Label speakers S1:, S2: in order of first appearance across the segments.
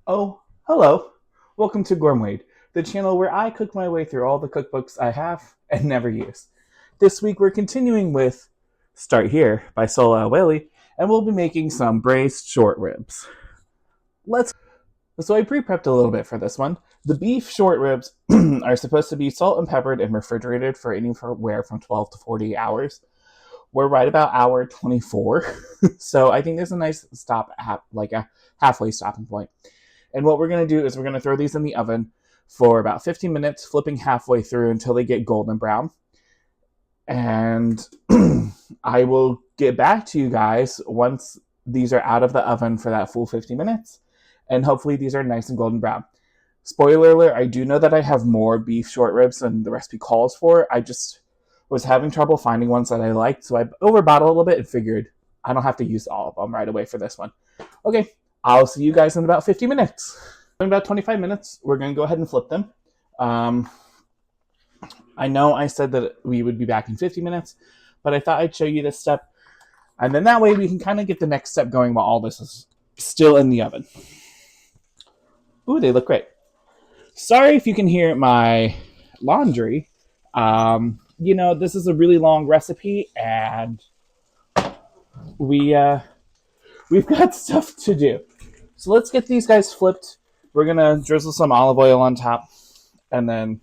S1: Oh, hello. Welcome to Gourmet, the channel where I cook my way through all the cookbooks I have and never use. This week we're continuing with Start Here by Sola El-Waylly, and we'll be making some braised short ribs. Let's So I pre-prepped a little bit for this one. The beef short ribs are supposed to be salt and peppered and refrigerated for anywhere from 12 to 40 hours. We're right about hour 24, so I think there's a nice stop at like a halfway stopping point. And what we're going to do is we're going to throw these in the oven for about 15 minutes, flipping halfway through until they get golden brown. And I will get back to you guys once these are out of the oven for that full 50 minutes. And hopefully these are nice and golden brown. Spoiler alert, I do know that I have more beef short ribs than the recipe calls for. I just was having trouble finding ones that I liked, so I overbought a little bit and figured I don't have to use all of them right away for this one. Okay, I'll see you guys in about 50 minutes. In about 25 minutes, we're going to go ahead and flip them. I know I said that we would be back in 50 minutes, but I thought I'd show you this step. And then that way we can kind of get the next step going while all this is still in the oven. Ooh, they look great. Sorry if you can hear my laundry. This is a really long recipe, and we've got stuff to do. So let's get these guys flipped. We're gonna drizzle some olive oil on top, and then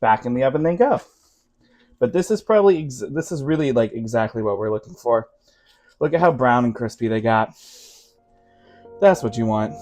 S1: back in the oven they go. But this is really like exactly what we're looking for. Look at how brown and crispy they got. That's what you want.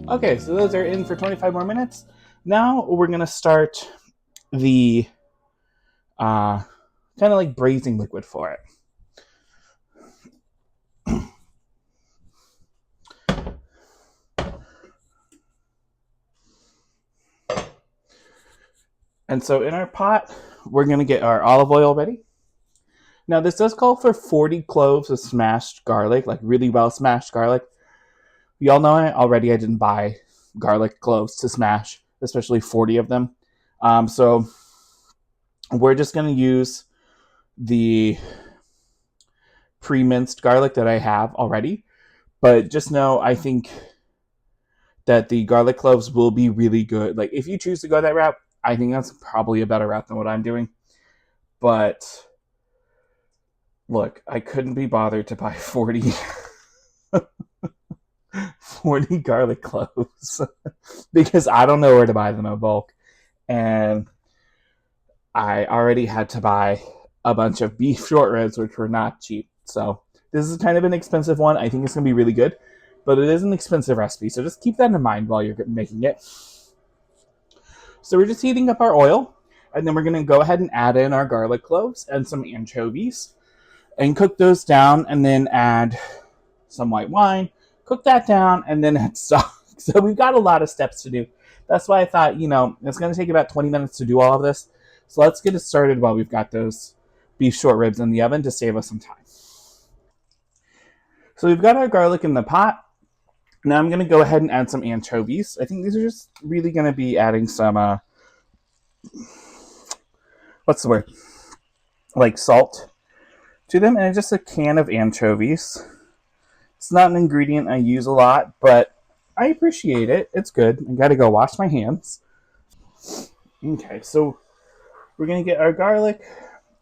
S1: Okay, so those are in for 25 more minutes. Now we're going to start the kind of like braising liquid for it. And so in our pot, we're going to get our olive oil ready. Now this does call for 40 cloves of smashed garlic, like really well smashed garlic. Y'all know already I didn't buy garlic cloves to smash, especially 40 of them. So we're just going to use the pre-minced garlic that I have already. But just know, I think that the garlic cloves will be really good. Like, if you choose to go that route, I think that's probably a better route than what I'm doing. But look, I couldn't be bothered to buy 40 40 garlic cloves because I don't know where to buy them in bulk. And I already had to buy a bunch of beef short ribs, which were not cheap. So this is kind of an expensive one. I think it's going to be really good, but it is an expensive recipe. So just keep that in mind while you're making it. So we're just heating up our oil, and then we're going to go ahead and add in our garlic cloves and some anchovies and cook those down, and then add some white wine, cook that down, and then add stock. So we've got a lot of steps to do. That's why I thought, it's going to take about 20 minutes to do all of this. So let's get it started while we've got those beef short ribs in the oven to save us some time. So we've got our garlic in the pot. Now I'm going to go ahead and add some anchovies. I think these are just really going to be adding some, what's the word? Like salt to them. And just a can of anchovies. It's not an ingredient I use a lot, but I appreciate it. It's good. I got to go wash my hands. Okay, so we're going to get our garlic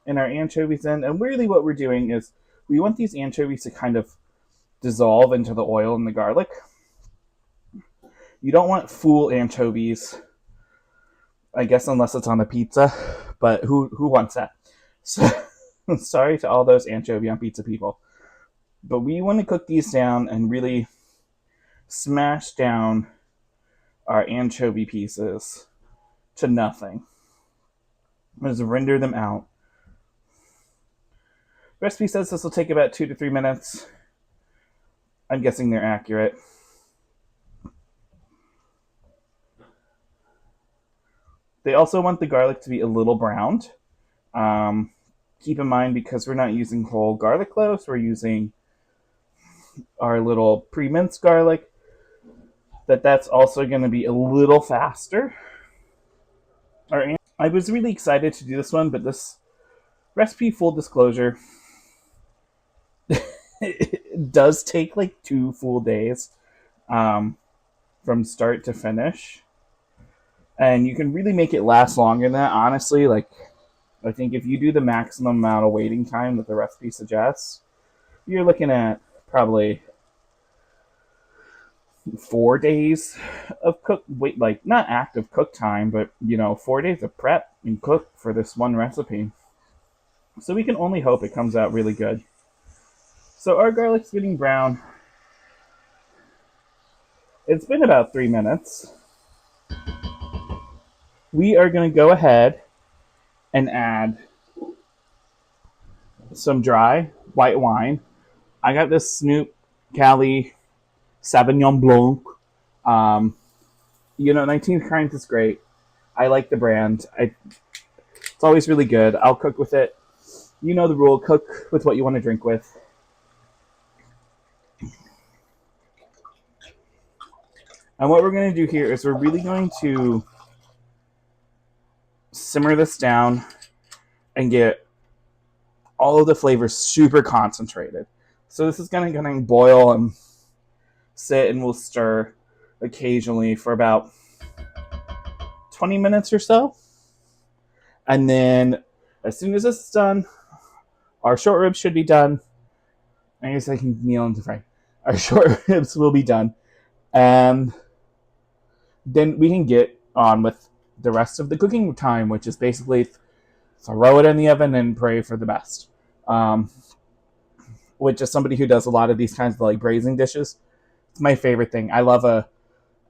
S1: and our anchovies in. And really what we're doing is we want these anchovies to kind of dissolve into the oil and the garlic. You don't want full anchovies, I guess, unless it's on a pizza, but who wants that? So, sorry to all those anchovy on pizza people. But we want to cook these down and really smash down our anchovy pieces to nothing. Just render them out. The recipe says this will take about 2 to 3 minutes. I'm guessing they're accurate. They also want the garlic to be a little browned. Keep in mind, because we're not using whole garlic cloves, we're using our little pre-minced garlic, that's also going to be a little faster. I was really excited to do this one, but this recipe, full disclosure, it does take like 2 full days from start to finish. And you can really make it last longer than that, honestly. Like, I think if you do the maximum amount of waiting time that the recipe suggests, you're looking at probably 4 days of not active cook time, but 4 days of prep and cook for this one recipe. So we can only hope it comes out really good. So our garlic's getting brown. It's been about 3 minutes. We are going to go ahead and add some dry white wine. I got this Snoop Cali Sauvignon Blanc. 19th Crimes is great. I like the brand. It's always really good. I'll cook with it. You know the rule. Cook with what you want to drink with. And what we're going to do here is we're really going to simmer this down and get all of the flavors super concentrated. So this is going to boil and sit, and we'll stir occasionally for about 20 minutes or so. And then as soon as this is done, our short ribs should be done. I guess I can kneel into fry. Our short ribs will be done. And then we can get on with the rest of the cooking time, which is basically throw it in the oven and pray for the best. Which is somebody who does a lot of these kinds of like braising dishes. It's my favorite thing. I love a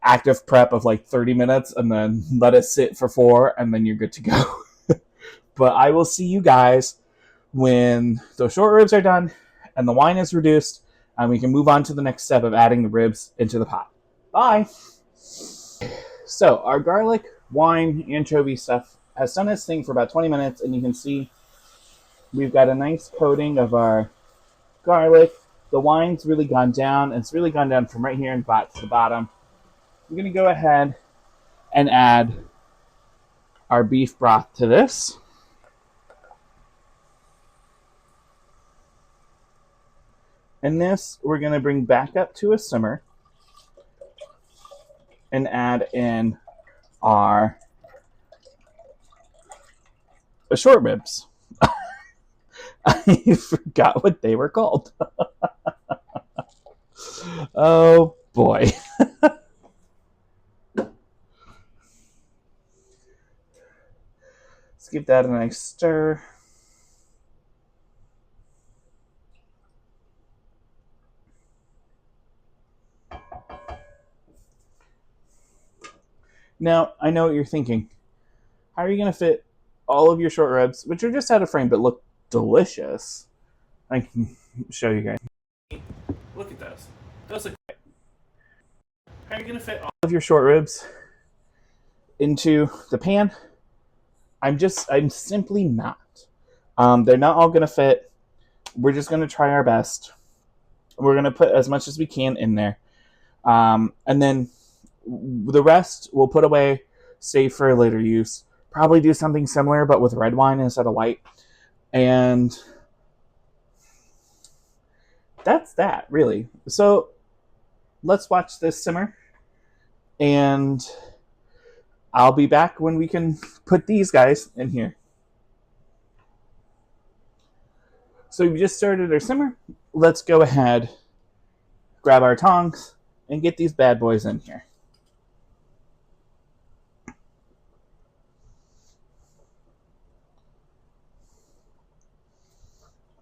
S1: active prep of like 30 minutes and then let it sit for 4 and then you're good to go. But I will see you guys when those short ribs are done and the wine is reduced and we can move on to the next step of adding the ribs into the pot. Bye! So our garlic, wine, anchovy stuff has done its thing for about 20 minutes, and you can see we've got a nice coating of our garlic. The wine's really gone down, and it's really gone down from right here in the pot to the bottom. I'm going to go ahead and add our beef broth to this. And this we're going to bring back up to a simmer and add in our short ribs. I forgot what they were called. Oh boy. Let's give that a nice stir. Now, I know what you're thinking. How are you going to fit all of your short ribs, which are just out of frame but look delicious? I can show you guys. Look at those. Those look great. How are you going to fit all of your short ribs into the pan? I'm simply not. They're not all going to fit. We're just going to try our best. We're going to put as much as we can in there. And then the rest we'll put away, save for later use. Probably do something similar, but with red wine instead of white. And that's that, really. So let's watch this simmer. And I'll be back when we can put these guys in here. So we just started our simmer. Let's go ahead, grab our tongs, and get these bad boys in here.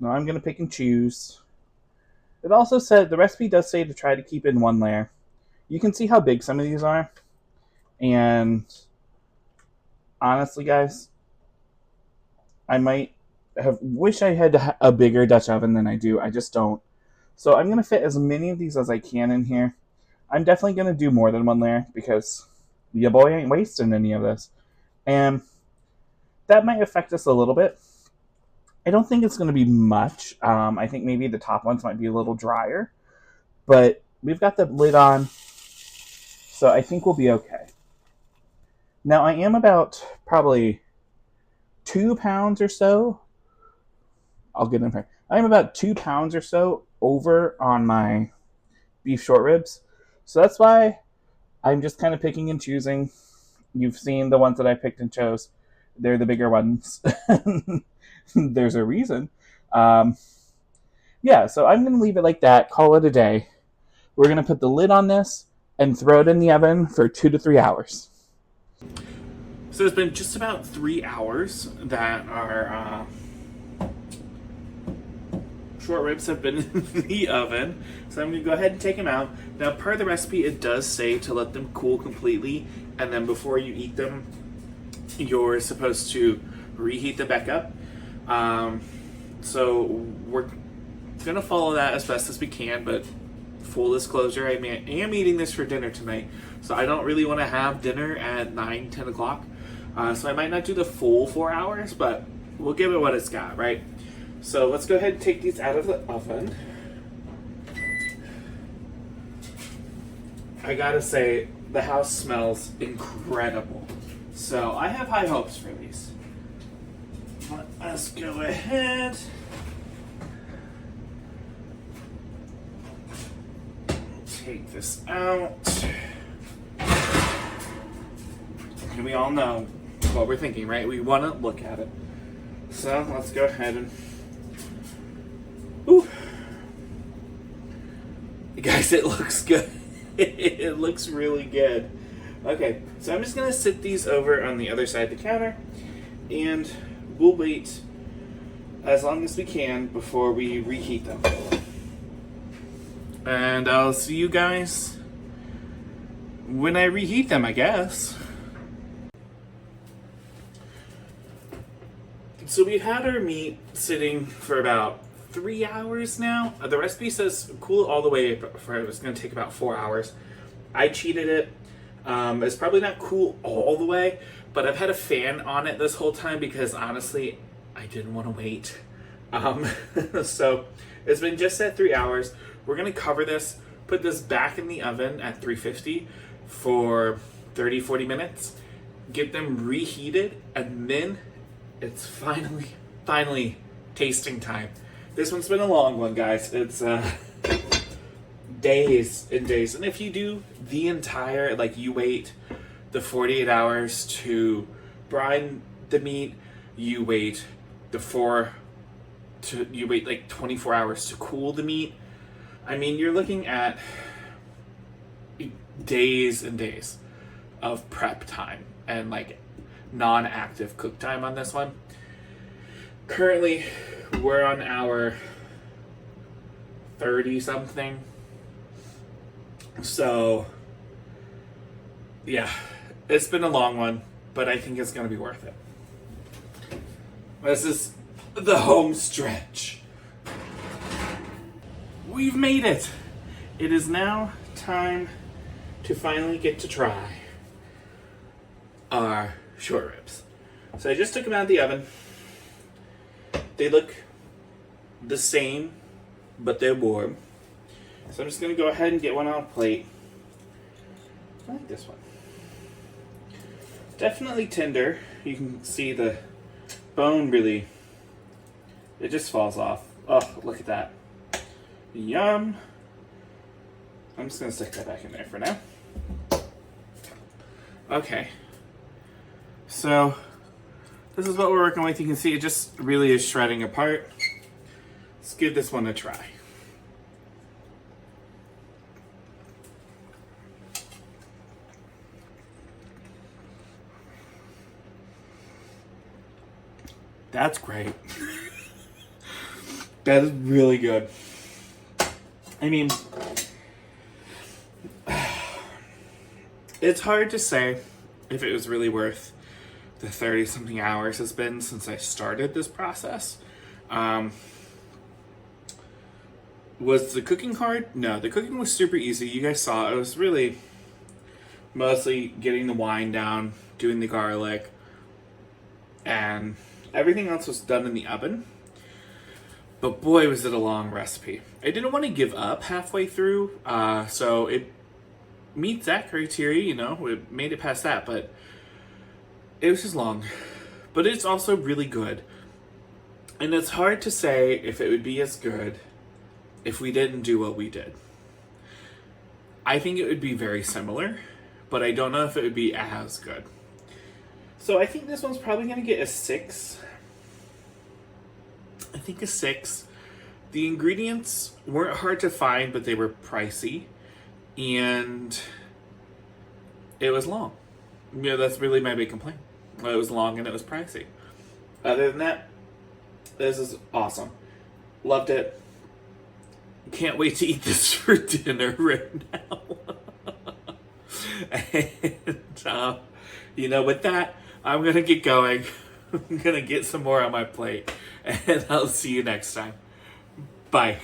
S1: Now I'm going to pick and choose. It also said, the recipe does say to try to keep in one layer. You can see how big some of these are. And honestly, guys, I might have wish I had a bigger Dutch oven than I do. I just don't. So I'm going to fit as many of these as I can in here. I'm definitely going to do more than one layer because your boy ain't wasting any of this. And that might affect us a little bit. I don't think it's going to be much. I think maybe the top ones might be a little drier. But we've got the lid on, so I think we'll be okay. Now, I am about probably 2 pounds or so. I'll get in there. I'm about 2 pounds or so over on my beef short ribs. So that's why I'm just kind of picking and choosing. You've seen the ones that I picked and chose. They're the bigger ones. There's a reason. Yeah, so I'm going to leave it like that, call it a day. We're going to put the lid on this and throw it in the oven for 2 to 3 hours. So it's been just about 3 hours that our short ribs have been in the oven. So I'm going to go ahead and take them out. Now, per the recipe, it does say to let them cool completely, and then before you eat them, you're supposed to reheat them back up. So we're going to follow that as best as we can, but full disclosure, I am eating this for dinner tonight, so I don't really want to have dinner at 9, 10 o'clock. So I might not do the full 4 hours, but we'll give it what it's got, right? So let's go ahead and take these out of the oven. I gotta say, the house smells incredible. So I have high hopes for these. Let's go ahead. Take this out. And we all know what we're thinking, right? We want to look at it. So let's go ahead and... Ooh. Guys, it looks good. It looks really good. Okay, so I'm just going to sit these over on the other side of the counter, and we'll wait as long as we can before we reheat them. And I'll see you guys when I reheat them, I guess. So we've had our meat sitting for about 3 hours now. The recipe says cool all the way for it's going to take about 4 hours. I cheated it. It's probably not cool all the way, but I've had a fan on it this whole time because honestly, I didn't want to wait. So it's been just at 3 hours. We're going to cover this, put this back in the oven at 350 for 30-40 minutes, get them reheated, and then it's finally tasting time. This one's been a long one, guys. It's days and days. And if you do the entire, like you wait the 48 hours to brine the meat, you wait like 24 hours to cool the meat. I mean, you're looking at days and days of prep time and like non-active cook time on this one. Currently, we're on our 30 something. So, yeah, it's been a long one, but I think it's going to be worth it. This is the home stretch. We've made it. It is now time to finally get to try our short ribs. So I just took them out of the oven. They look the same, but they're warm. So I'm just going to go ahead and get one on a plate. I like this one. Definitely tender. You can see the bone really, it just falls off. Oh, look at that. Yum. I'm just going to stick that back in there for now. Okay. So, this is what we're working with. You can see it just really is shredding apart. Let's give this one a try. That's great. That is really good. I mean, it's hard to say if it was really worth the 30-something hours it's been since I started this process. Was the cooking hard? No, the cooking was super easy. You guys saw it was really mostly getting the wine down, doing the garlic, and everything else was done in the oven. But boy, was it a long recipe. I didn't want to give up halfway through, so it meets that criteria, you know, it made it past that, but it was just long. But it's also really good. And it's hard to say if it would be as good if we didn't do what we did. I think it would be very similar, but I don't know if it would be as good. So I think this one's probably going to get a 6. I think a 6. The ingredients weren't hard to find, but they were pricey. And it was long. You know, that's really my big complaint. It was long and it was pricey. Other than that, this is awesome. Loved it. Can't wait to eat this for dinner right now. And, you know, with that, I'm going to get going. I'm going to get some more on my plate. And I'll see you next time. Bye.